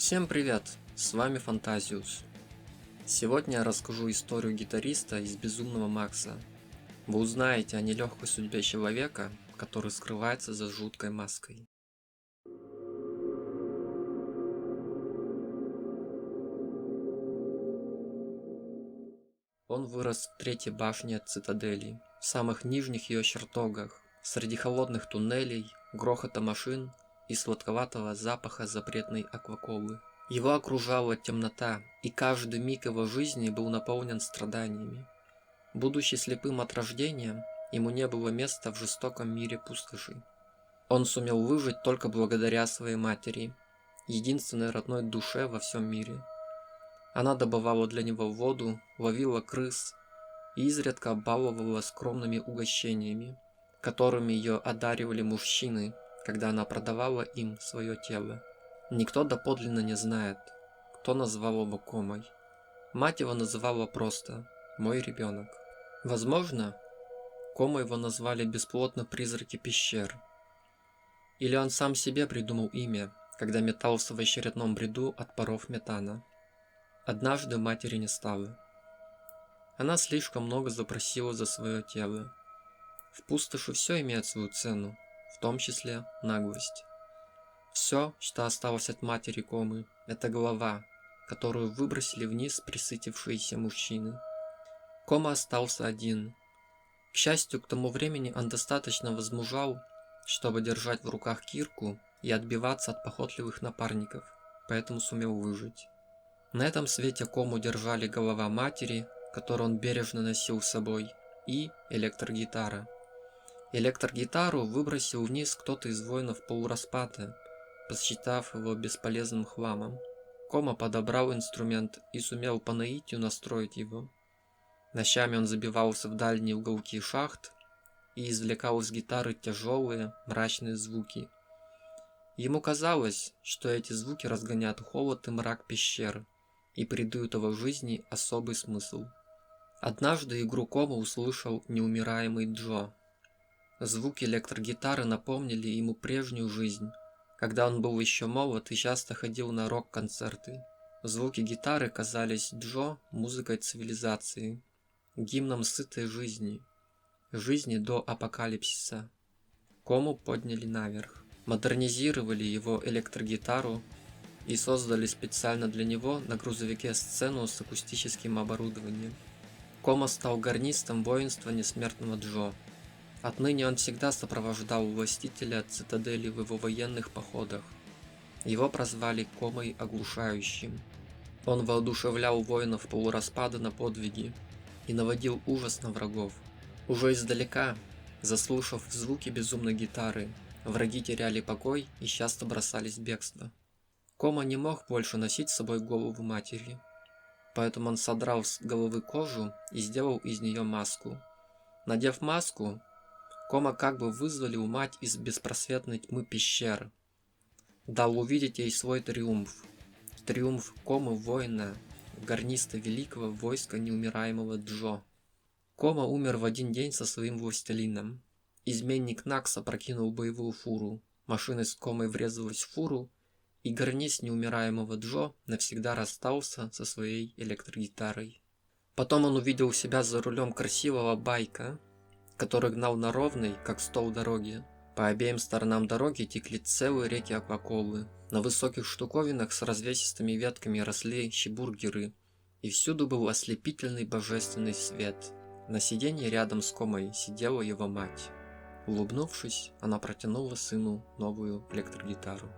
Всем привет! С вами Фантазиус. Сегодня я расскажу историю гитариста из Безумного Макса. Вы узнаете о нелегкой судьбе человека, который скрывается за жуткой маской. Он вырос в третьей башне цитадели, в самых нижних ее чертогах, среди холодных туннелей, грохота машин и сладковатого запаха запретной акваколы. Его окружала темнота, и каждый миг его жизни был наполнен страданиями. Будучи слепым от рождения, ему не было места в жестоком мире пустоши. Он сумел выжить только благодаря своей матери, единственной родной душе во всем мире. Она добывала для него воду, ловила крыс и изредка баловала скромными угощениями, которыми ее одаривали мужчины, когда она продавала им свое тело. Никто доподлинно не знает, кто назвал его Комой. Мать его называла просто «мой ребенок». Возможно, Комой его назвали бесплотно призраки пещер. Или он сам себе придумал имя, когда метался в очередном бреду от паров метана. Однажды матери не стало. Она слишком много запросила за свое тело. В пустоши все имеет свою цену, в том числе наглость. Все, что осталось от матери Комы, это голова, которую выбросили вниз присытившиеся мужчины. Кома остался один. К счастью, к тому времени он достаточно возмужал, чтобы держать в руках кирку и отбиваться от похотливых напарников, поэтому сумел выжить. На этом свете Кому держали голова матери, которую он бережно носил с собой, и электрогитара. Электрогитару выбросил вниз кто-то из воинов полураспада, посчитав его бесполезным хламом. Кома подобрал инструмент и сумел по наитию настроить его. Ночами он забивался в дальние уголки шахт и извлекал из гитары тяжелые, мрачные звуки. Ему казалось, что эти звуки разгоняют холод и мрак пещеры и придают его жизни особый смысл. Однажды игру Кома услышал неумираемый Джо. Звуки электрогитары напомнили ему прежнюю жизнь, когда он был еще молод и часто ходил на рок-концерты. Звуки гитары казались Джо музыкой цивилизации, гимном сытой жизни, жизни до апокалипсиса. Кому подняли наверх, модернизировали его электрогитару и создали специально для него на грузовике сцену с акустическим оборудованием. Кома стал гарнистом воинства несмертного Джо. Отныне он всегда сопровождал властителя цитадели в его военных походах. Его прозвали Комой Оглушающим. Он воодушевлял воинов полураспада на подвиги и наводил ужас на врагов. Уже издалека, заслушав звуки безумной гитары, враги теряли покой и часто бросались в бегство. Кома не мог больше носить с собой голову матери, поэтому он содрал с головы кожу и сделал из нее маску. Надев маску, Кома как бы вызволил мать из беспросветной тьмы пещер, дал увидеть ей свой триумф. Триумф Комы воина, гарниста великого войска неумираемого Джо. Кома умер в один день со своим властелином. Изменник Накс опрокинул боевую фуру, машина с Комой врезалась в фуру, и гарнист неумираемого Джо навсегда расстался со своей электрогитарой. Потом он увидел себя за рулем красивого байка, который гнал на ровной, как стол дороги. По обеим сторонам дороги текли целые реки акваколы. На высоких штуковинах с развесистыми ветками росли чебургеры, и всюду был ослепительный божественный свет. На сиденье рядом с Комой сидела его мать. Улыбнувшись, она протянула сыну новую электрогитару.